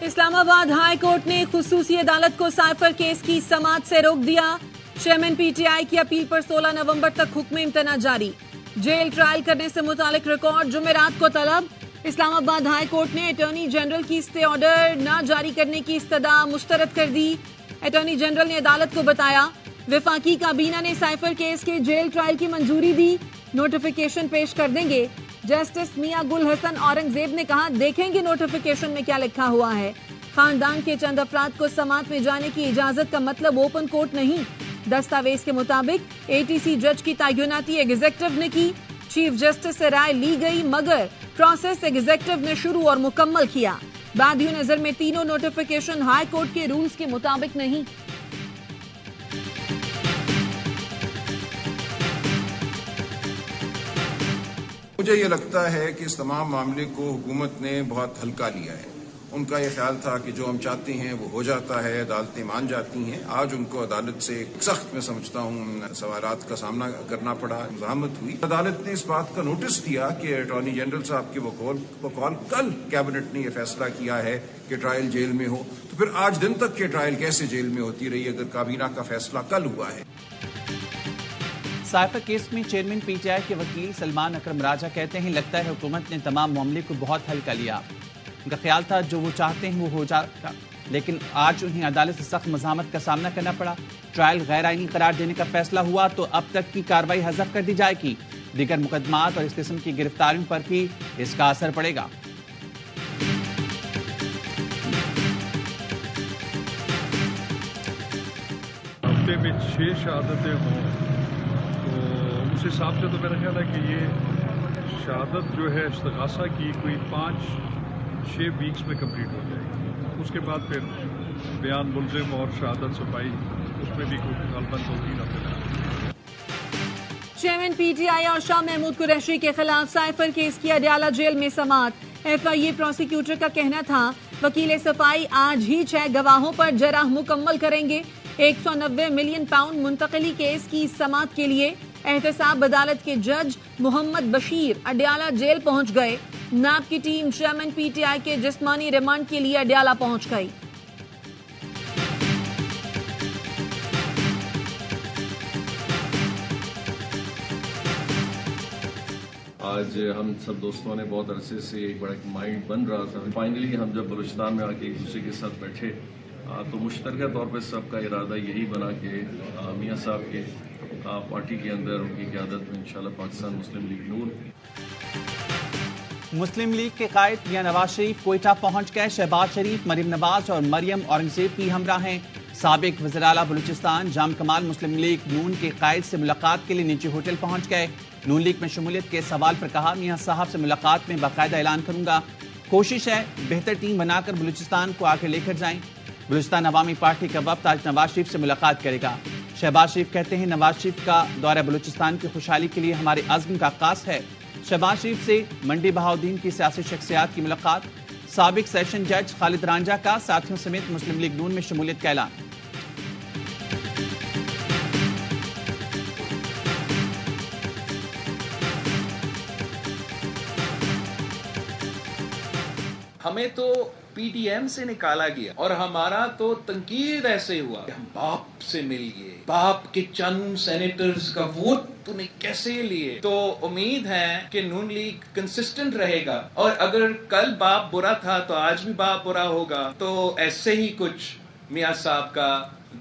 اسلام آباد high court نے خصوصی عدالت کو سائفر کیس کی سماعت سے روک دیا۔ چیئرمین پی ٹی آئی کی اپیل پر 16 نومبر تک حکم امتناع جاری۔ جیل ٹرائل کرنے سے متعلق ریکارڈ جمعرات کو طلب۔ اسلام آباد ہائی کورٹ نے اٹارنی جنرل کی اسٹے آرڈر نہ جاری کرنے کی استدعا مسترد کر دی۔ اٹارنی جنرل نے عدالت کو بتایا وفاقی کابینہ نے سائفر کیس کے جیل ٹرائل کی منظوری دی، نوٹیفیکیشن پیش کر دیں گے۔ جسٹس میاں گل حسن اورنگزیب نے کہا دیکھیں گے نوٹیفیکیشن میں کیا لکھا ہوا ہے۔ خاندان کے چند افراد کو سماعت میں جانے کی اجازت کا مطلب اوپن کورٹ نہیں۔ دستاویز کے مطابق اے ٹی سی جج کی تعیناتی ایگزیکٹو نے کی، چیف جسٹس سے رائے لی گئی مگر پروسیس ایگزیکٹو نے شروع اور مکمل کیا۔ بادیو نظر میں تینوں نوٹیفیکیشن ہائی کورٹ کے رولز کے مطابق نہیں۔ مجھے یہ لگتا ہے کہ اس تمام معاملے کو حکومت نے بہت ہلکا لیا ہے۔ ان کا یہ خیال تھا کہ جو ہم چاہتے ہیں وہ ہو جاتا ہے، عدالتیں مان جاتی ہیں۔ آج ان کو عدالت سے سخت میں سمجھتا ہوں سوالات کا سامنا کرنا پڑا، مزاحمت ہوئی۔ عدالت نے اس بات کا نوٹس دیا کہ اٹارنی جنرل صاحب کے وکول کل کیبنٹ نے یہ فیصلہ کیا ہے کہ ٹرائل جیل میں ہو، تو پھر آج دن تک یہ ٹرائل کیسے جیل میں ہوتی رہی اگر کابینہ کا فیصلہ کل ہوا ہے۔ سائفر کیس میں چیئرمین پی ٹی آئی کے وکیل سلمان اکرم راجہ کہتے ہیں لگتا ہے حکومت نے تمام معاملے کو بہت ہلکا لیا۔ ان کا خیال تھا جو وہ چاہتے ہیں وہ ہو جاتا، لیکن آج انہیں عدالت سے سخت مزاحمت کا سامنا کرنا پڑا۔ ٹرائل غیر آئینی قرار دینے کا فیصلہ ہوا تو اب تک کی کارروائی حذف کر دی جائے گی۔ دیگر مقدمات اور اس قسم کی گرفتاریوں پر بھی اس کا اثر پڑے گا۔ ہفتے میں 6 شہادتیں ہوں تو اس حساب سے تو میرا خیال ہے کہ یہ شہادت جو ہے استغاثہ کی کوئی 5-6 ویکس میں کمپلیٹ ہو جائے گی۔ اس کے بعد پھر بیان ملزم اور شہادت صفائی اس میں بھی کوئی غالباً 2-3 ہفتے لگیں۔ چیئرمین پی ٹی آئی اور شاہ محمود قریشی کے خلاف سائفر کیس کی اڈیالہ جیل میں سماعت۔ ایف آئی اے پروسیکیوٹر کا کہنا تھا وکیل صفائی آج ہی 6 گواہوں پر جرح مکمل کریں گے۔ 190 ملین پاؤنڈ منتقلی کیس کی سماعت کے لیے احتساب عدالت کے جج محمد بشیر اڈیالہ جیل پہنچ گئے۔ نیب کی team chairman P T I کے جسمانی ریمانڈ کے لیے اڈیالہ پہنچ گئی۔ آج ہم سب دوستوں نے بہت عرصے سے ایک بڑا مائنڈ بن رہا تھا، فائنلی ہم جب بلوچستان میں آ کے ایک دوسرے کے ساتھ بیٹھے تو مشترکہ طور پہ سب کا ارادہ یہی بنا کہ میاں صاحب کے پارٹی کے اندر ان کی قیادت میں انشاءاللہ پاکستان مسلم لیگ نون۔ مسلم لیگ کے قائد میاں نواز شریف کوئٹہ پہنچ گئے۔ شہباز شریف، مریم نواز اور مریم اورنگزیب بھی ہمراہ ہیں۔ سابق وزیر اعلیٰ بلوچستان جام کمال مسلم لیگ نون کے قائد سے ملاقات کے لیے نجی ہوٹل پہنچ گئے۔ نون لیگ میں شمولیت کے سوال پر کہا میاں صاحب سے ملاقات میں باقاعدہ اعلان کروں گا، کوشش ہے بہتر ٹیم بنا کر بلوچستان کو آگے لے کر جائیں۔ بلوچستان عوامی پارٹی کا وفد آج نواز شریف سے ملاقات کرے گا۔ شہباز شریف کہتے ہیں نواز شریف کا دورہ بلوچستان کی خوشحالی کے لیے ہمارے عزم کا آغاز ہے۔ شہباز شریف سے منڈی بہاؤدین کی سیاسی شخصیات کی ملاقات۔ سابق سیشن جج خالد رانجھا کا ساتھیوں سمیت مسلم لیگ نون میں شمولیت کا اعلان۔ ہمیں تو پی ٹی ایم سے نکالا گیا اور ہمارا تو تنقید ایسے ہوا کہ ہم باپ سے مل گئے، باپ کے چند سینیٹرز کا ووٹ تمہیں کیسے لیے۔ تو امید ہے کہ نون لیگ کنسسٹنٹ رہے گا اور اگر کل باپ برا تھا تو آج بھی باپ برا ہوگا، تو ایسے ہی کچھ میاں صاحب کا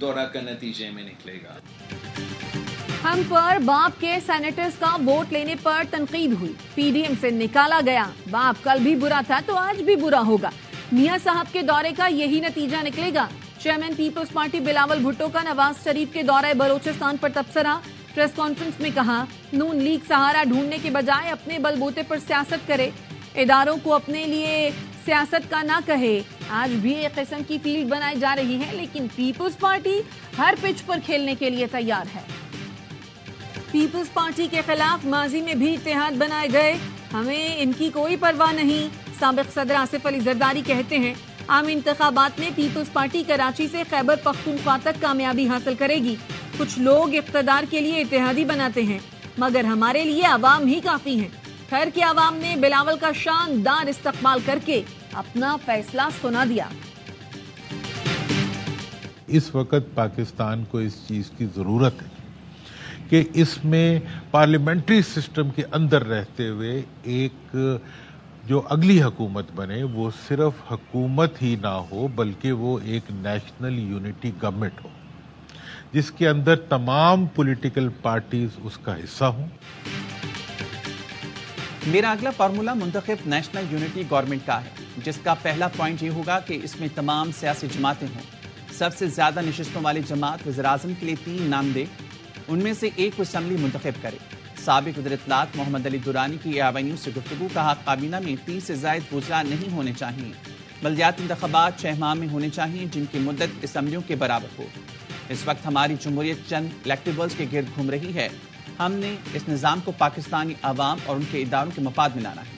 دورہ کا نتیجے میں نکلے گا۔ ہم پر باپ کے سینیٹرز کا ووٹ لینے پر تنقید ہوئی، پی ڈی ایم سے نکالا گیا، باپ کل بھی برا تھا تو آج بھی برا ہوگا۔ میاں صاحب کے دورے کا یہی نتیجہ نکلے گا۔ چیئرمین پیپلز پارٹی بلاول بھٹو کا نواز شریف کے دورہ بلوچستان پر تبصرہ۔ پریس کانفرنس میں کہا نون لیگ سہارا ڈھونڈنے کے بجائے اپنے بل بوتے پر سیاست کرے، اداروں کو اپنے لیے سیاست کا نہ کہے۔ آج بھی ایک قسم کی فیلڈ بنائی جا رہی ہے لیکن پیپلز پارٹی ہر پچ پر کھیلنے کے لیے تیار ہے۔ پیپلز پارٹی کے خلاف ماضی میں بھی اتحاد بنائے گئے، ہمیں ان کی کوئی پرواہ نہیں۔ سابق صدر آصف علی زرداری کہتے ہیں عام انتخابات میں پیپلز پارٹی کراچی سے خیبر پختونخوا تک کامیابی حاصل کرے گی۔ کچھ لوگ اقتدار کے لیے اتحادی بناتے ہیں مگر ہمارے لیے عوام ہی کافی ہیں۔ خیر کے عوام نے بلاول کا شاندار استقبال کر کے اپنا فیصلہ سنا دیا۔ اس وقت پاکستان کو اس چیز کی ضرورت ہے کہ اس میں پارلیمنٹری سسٹم کے اندر رہتے ہوئے ایک جو اگلی حکومت بنے وہ صرف حکومت ہی نہ ہو بلکہ وہ ایک نیشنل یونٹی گورنمنٹ ہو جس کے اندر تمام پولیٹیکل پارٹیز اس کا حصہ ہوں. میرا اگلا فارمولا منتخب نیشنل یونٹی گورنمنٹ کا ہے جس کا پہلا پوائنٹ یہ ہوگا کہ اس میں تمام سیاسی جماعتیں ہوں. سب سے زیادہ نشستوں والی جماعت وزیراعظم کے لیے 3 نام دے، ان میں سے ایک اسمبلی منتخب کرے. سابق وزیر اطلاعات محمد علی دورانی کی اے نیوز سے گفتگو، کہا کابینہ میں 30 سے زائد وزراء نہیں ہونے چاہیے. بلدیاتی انتخابات 6 ماہ میں ہونے چاہیے جن کی مدت اسمبلیوں کے برابر ہو. اس وقت ہماری جمہوریت چند الیکٹیبلز کے گرد گھوم رہی ہے. ہم نے اس نظام کو پاکستانی عوام اور ان کے اداروں کے مفاد میں لانا ہے.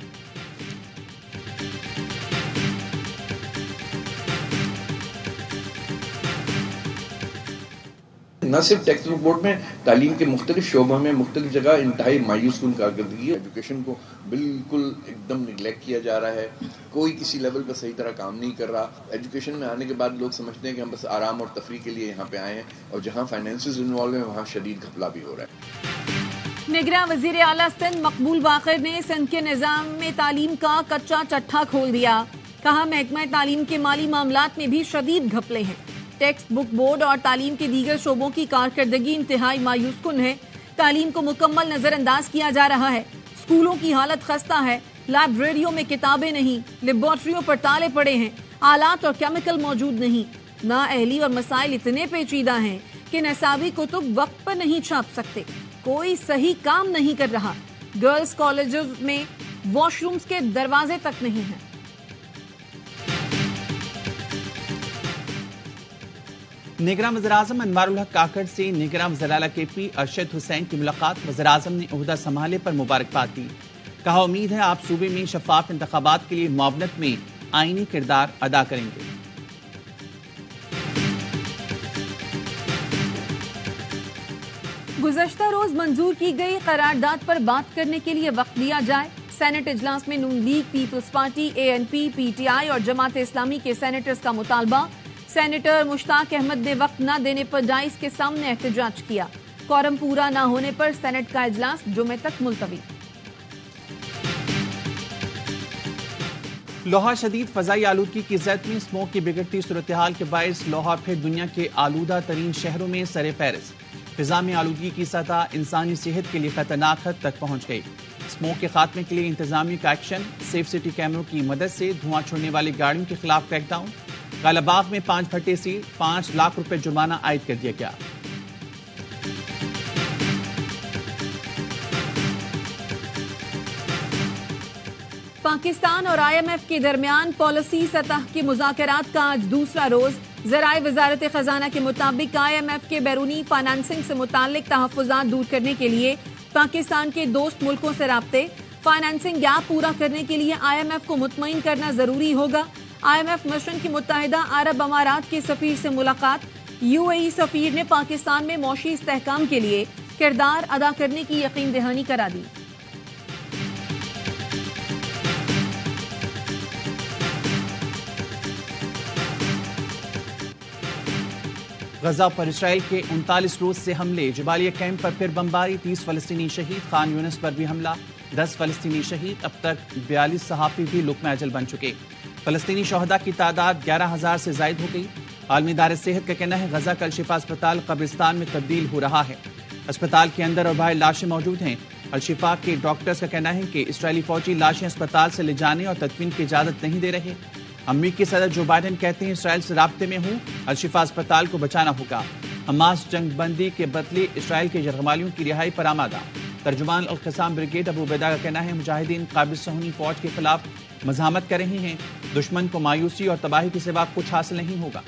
نہ صرف ٹیکسٹ بک بورڈ میں، تعلیم کے مختلف شعبوں میں مختلف جگہ انتہائی مایوس کن کارکردگی ہے. ایجوکیشن کو بالکل ایک دم نگلیکٹ کیا جا رہا ہے، کوئی کسی لیول پر صحیح طرح کام نہیں کر رہا. ایجوکیشن میں آنے کے بعد لوگ سمجھتے ہیں کہ ہم بس آرام اور تفریح کے لیے یہاں پہ آئے ہیں، اور جہاں فائنینسز انوالو ہیں وہاں شدید گھپلا بھی ہو رہا ہے. نگراں وزیر اعلیٰ سندھ مقبول باقر نے سندھ کے نظام میں تعلیم کا کچا چٹھا کھول دیا. کہا محکمہ تعلیم کے مالی معاملات میں بھی شدید گھپلے ہیں. ٹیکسٹ بک بورڈ اور تعلیم کے دیگر شعبوں کی کارکردگی انتہائی مایوس کن ہے. تعلیم کو مکمل نظر انداز کیا جا رہا ہے. اسکولوں کی حالت خستہ ہے. لائبریریوں میں کتابیں نہیں، لیبارٹریوں پر تالے پڑے ہیں، آلات اور کیمیکل موجود نہیں. نااہلی اور مسائل اتنے پیچیدہ ہیں کہ نصابی کتب وقت پر نہیں چھاپ سکتے. کوئی صحیح کام نہیں کر رہا. گرلز کالجز میں واش رومز کے دروازے تک نہیں ہیں. نگراں وزیراعظم انوار الحق کاکڑ سے نگراں وزیر اعلیٰ کے پی ارشد حسین کی ملاقات. وزیراعظم نے عہدہ سنبھالنے پر مبارکباد دی. کہا امید ہے آپ صوبے میں شفاف انتخابات کے لیے معاونت میں آئینی کردار ادا کریں گے. گزشتہ روز منظور کی گئی قرارداد پر بات کرنے کے لیے وقت دیا جائے. سینٹ اجلاس میں نون لیگ، پیپلز پارٹی، ANP، PTI اور جماعت اسلامی کے سینیٹرز کا مطالبہ. سینیٹر مشتاق احمد نے وقت نہ دینے پر ڈائس کے سامنے احتجاج کیا. کوورم پورا نہ ہونے پر سینٹ کا اجلاس جمعے تک ملتوی. لوہا شدید فضائی آلودگی کی زد میں اسموگ کی بگڑتی صورتحال کے باعث لوہا پھر دنیا کے آلودہ ترین شہروں میں سر فہرست. فضا میں آلودگی کی سطح انسانی صحت کے لیے خطرناک حد تک پہنچ گئی. اسموگ کے خاتمے کے لیے انتظامیہ کا ایکشن. سیف سٹی کیمروں کی مدد سے دھواں چھوڑنے والی گاڑیوں کے خلاف کریک ڈاؤن. کالا باغ میں 5 بھٹے سے 5 لاکھ روپے جرمانہ عائد کر دیا گیا. پاکستان اور IMF کے درمیان پالیسی سطح کے مذاکرات کا آج دوسرا روز. ذرائع وزارت خزانہ کے مطابق IMF کے بیرونی فائنانسنگ سے متعلق تحفظات دور کرنے کے لیے پاکستان کے دوست ملکوں سے رابطے. فائنانسنگ گیپ پورا کرنے کے لیے IMF کو مطمئن کرنا ضروری ہوگا. IMF مشن کی متحدہ عرب امارات کے سفیر سے ملاقات. UAE سفیر نے پاکستان میں معاشی استحکام کے لیے کردار ادا کرنے کی یقین دہانی کرا دی. غزہ پر اسرائیل کے 39 روز سے حملے. جبالیہ کیمپ پر پھر بمباری. 30 فلسطینی شہید. خان یونس پر بھی حملہ. 10 فلسطینی شہید. اب تک 42 صحافی بھی لقمہ اجل بن چکے. فلسطینی شہداء کی تعداد 11,000 سے زائد ہو گئی. عالمی ادارے صحت کا کہنا ہے غزہ کا الشفا اسپتال قبرستان میں تبدیل ہو رہا ہے. اسپتال کے اندر اور باہر لاشیں موجود ہیں. الشفا کے ڈاکٹرز کا کہنا ہے کہ اسرائیلی فوجی لاشیں اسپتال سے لے جانے اور تدفین کی اجازت نہیں دے رہے. امریکی صدر جو بائیڈن کہتے ہیں اسرائیل سے رابطے میں ہوں، الشفا اسپتال کو بچانا ہوگا. حماس جنگ بندی کے بدلے اسرائیل کے یرغمالیوں کی رہائی پر آمادہ. ترجمان القسام بریگیڈ ابو عبیدہ کا کہنا ہے مجاہدین قابض صہیونی فوج کے خلاف مزاحمت کر رہے ہیں. دشمن کو مایوسی اور تباہی کے سوا کچھ حاصل نہیں ہوگا.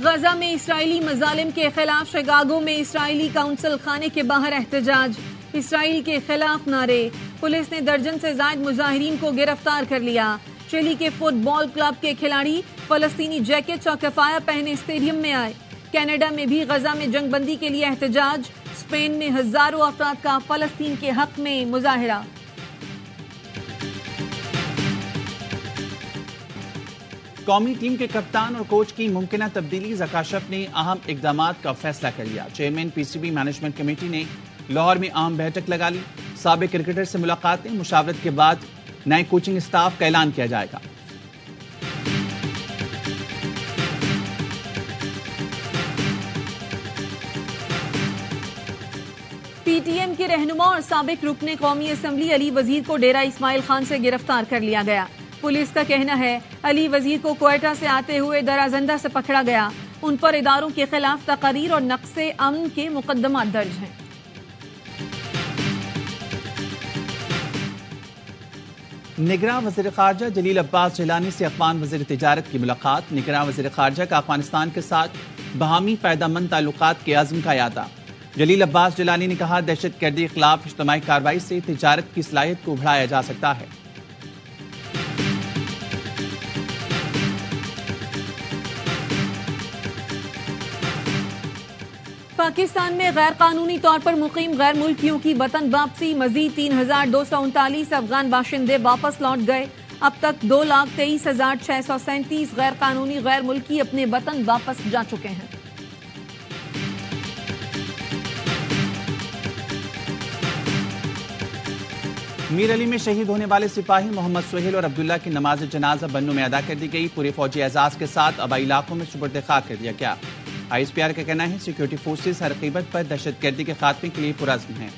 غزہ میں اسرائیلی مظالم کے خلاف شکاگو میں اسرائیلی کونسل خانے کے باہر احتجاج. اسرائیل کے خلاف نعرے. پولیس نے درجن سے زائد مظاہرین کو گرفتار کر لیا. چلی کے فٹ بال کلب کے کھلاڑی فلسطینی جیکٹ اور کفایہ پہنے اسٹیڈیم میں آئے. کینیڈا میں بھی غزہ میں جنگ بندی کے لیے احتجاج. اسپین میں ہزاروں افراد کا فلسطین کے حق میں مظاہرہ۔ قومی ٹیم کے کپتان اور کوچ کی ممکنہ تبدیلی، زکاشف نے اہم اقدامات کا فیصلہ کر لیا۔ Chairman P C B management committee نے لاہور میں اہم بیٹھک لگا لی۔ سابق کرکٹر سے ملاقاتیں، مشاورت کے بعد نئے کوچنگ اسٹاف کا اعلان کیا جائے گا۔ پی ٹی ایم کے رہنما اور سابق رکن قومی اسمبلی علی وزیر کو ڈیرہ اسماعیل خان سے گرفتار کر لیا گیا۔ پولیس کا کہنا ہے علی وزیر کو کوئٹہ سے آتے ہوئے درازندہ سے پکڑا گیا۔ ان پر اداروں کے خلاف تقاریر اور نقض امن کے مقدمات درج ہیں۔ نگراں وزیر خارجہ جلیل عباس جیلانی سے افغان وزیر تجارت کی ملاقات۔ نگراں وزیر خارجہ کا افغانستان کے ساتھ باہمی فائدہ مند تعلقات کے عزم کا اعادہ۔ جلیل عباس جیلانی نے کہا دہشت گردی کے خلاف اجتماعی کارروائی سے تجارت کی صلاحیت کو بڑھایا جا سکتا ہے۔ پاکستان میں غیر قانونی طور پر مقیم غیر ملکیوں کی وطن واپسی، مزید 3,239 افغان باشندے واپس لوٹ گئے۔ اب تک 2,23,637 غیر قانونی غیر ملکی اپنے وطن واپس جا چکے ہیں۔ میر علی میں شہید ہونے والے سپاہی محمد سہیل اور عبداللہ کی نماز جنازہ بنوں میں ادا کر دی گئی۔ پورے فوجی اعزاز کے ساتھ آبائی علاقوں میں سپرد خاک کر دیا گیا۔ آئی ایس پی آر کا کہنا ہے سیکورٹی فورسز ہر قیمت پر دہشت گردی کے خاتمے کے لیے پرعزم ہیں۔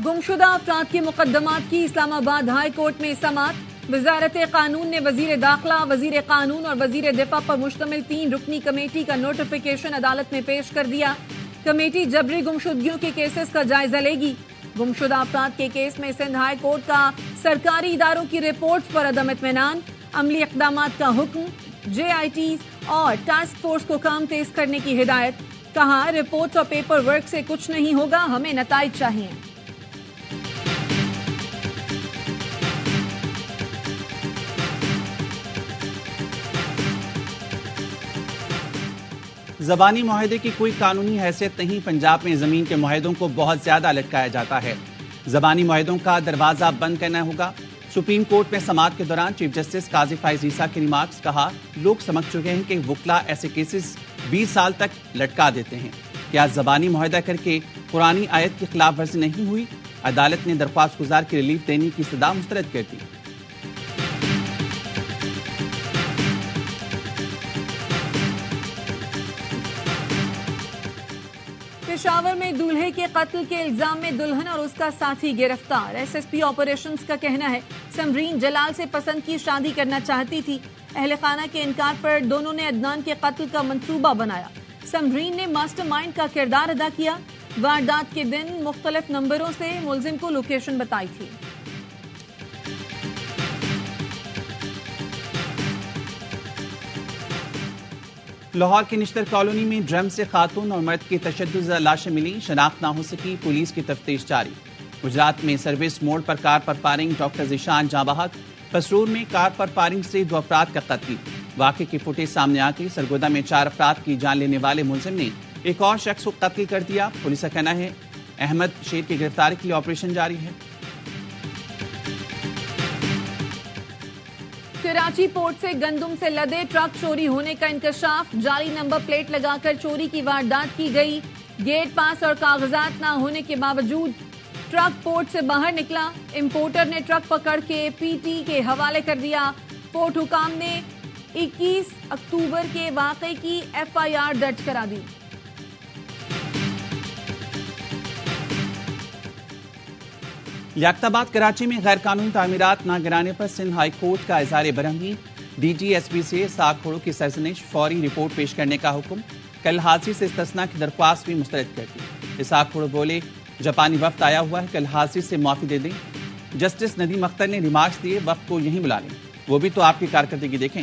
گمشدہ افراد کے مقدمات کی اسلام آباد ہائی کورٹ میں سماعت۔ وزارت قانون نے وزیر داخلہ، وزیر قانون اور وزیر دفاع پر مشتمل 3 رکنی کمیٹی کا نوٹیفیکیشن عدالت میں پیش کر دیا۔ کمیٹی جبری گمشدگیوں کے کیسز کا جائزہ لے گی۔ گمشدہ افراد کے کیس میں سندھ ہائی کورٹ کا سرکاری اداروں کی رپورٹس پر عدم اطمینان، عملی اقدامات کا حکم، جے آئی ٹیز اور ٹاسک فورس کو کام تیز کرنے کی ہدایت۔ کہا رپورٹس اور پیپر ورک سے کچھ نہیں ہوگا، ہمیں نتائج چاہیے۔ زبانی معاہدے کی کوئی قانونی حیثیت نہیں، پنجاب میں زمین کے معاہدوں کو بہت زیادہ لٹکایا جاتا ہے۔ زبانی معاہدوں کا دروازہ بند کرنا ہوگا۔ سپریم کورٹ میں سماعت کے دوران چیف جسٹس قاضی فائز عیسیٰ کے ریمارکس، کہا لوگ سمجھ چکے ہیں کہ وکلا ایسے کیسز 20 سال تک لٹکا دیتے ہیں۔ کیا زبانی معاہدہ کر کے قرآنی آیت کی خلاف ورزی نہیں ہوئی؟ عدالت نے درخواست گزار کی ریلیف دینے کی استدعا مسترد کر دی۔ پشاور میں دولہے کے قتل کے الزام میں دلہن اور اس کا ساتھی گرفتار۔ ایس ایس پی آپریشنز کا کہنا ہے سمرین جلال سے پسند کی شادی کرنا چاہتی تھی۔ اہل خانہ کے انکار پر دونوں نے عدنان کے قتل کا منصوبہ بنایا۔ سمرین نے ماسٹر مائنڈ کا کردار ادا کیا۔ واردات کے دن مختلف نمبروں سے ملزم کو لوکیشن بتائی تھی۔ لاہور کی نشتر کالونی میں ڈرم سے خاتون اور مرد کی تشدد زدہ لاشیں ملی، شناخت نہ ہو سکی، پولیس کی تفتیش جاری۔ گجرات میں سروس موڑ پر کار پر فائرنگ، ڈاکٹر ذیشان جاں بحق۔ پسرور میں کار پر فائرنگ سے 2 افراد کا قتل، واقعے کی فوٹیج سامنے آ گئی۔ سرگودا میں 4 افراد کی جان لینے والے ملزم نے ایک اور شخص کو قتل کر دیا۔ پولیس کا کہنا ہے احمد شیر کی گرفتاری کے لیے آپریشن جاری ہے۔ کراچی پورٹ سے گندم سے لدے ٹرک چوری ہونے کا انکشاف، جعلی نمبر پلیٹ لگا کر چوری کی واردات کی گئی۔ گیٹ پاس اور کاغذات نہ ہونے کے باوجود ٹرک پورٹ سے باہر نکلا۔ امپورٹر نے ٹرک پکڑ کے پی ٹی کے حوالے کر دیا۔ پورٹ حکام نے 21 اکتوبر کے واقعے کی ایف آئی آر درج کرا دی۔ لیاقت آباد کراچی میں غیر قانونی تعمیرات نہ گرانے پر سندھ ہائی کورٹ کا اظہار برہمی، ڈی جی ایس پی سے ساکھ کھوڑوں کی سرزنش، فوری رپورٹ پیش کرنے کا حکم۔ کل حاضری سے استثناء کی درخواست بھی مسترد کر دی۔ اسحاق کھوڑو بولے جاپانی وفد آیا ہوا ہے، کل حاضری سے معافی دے دیں۔ جسٹس ندیم اختر نے ریمارکس دیے وفد کو یہیں بلا لیں، وہ بھی تو آپ کی کارکردگی دیکھیں۔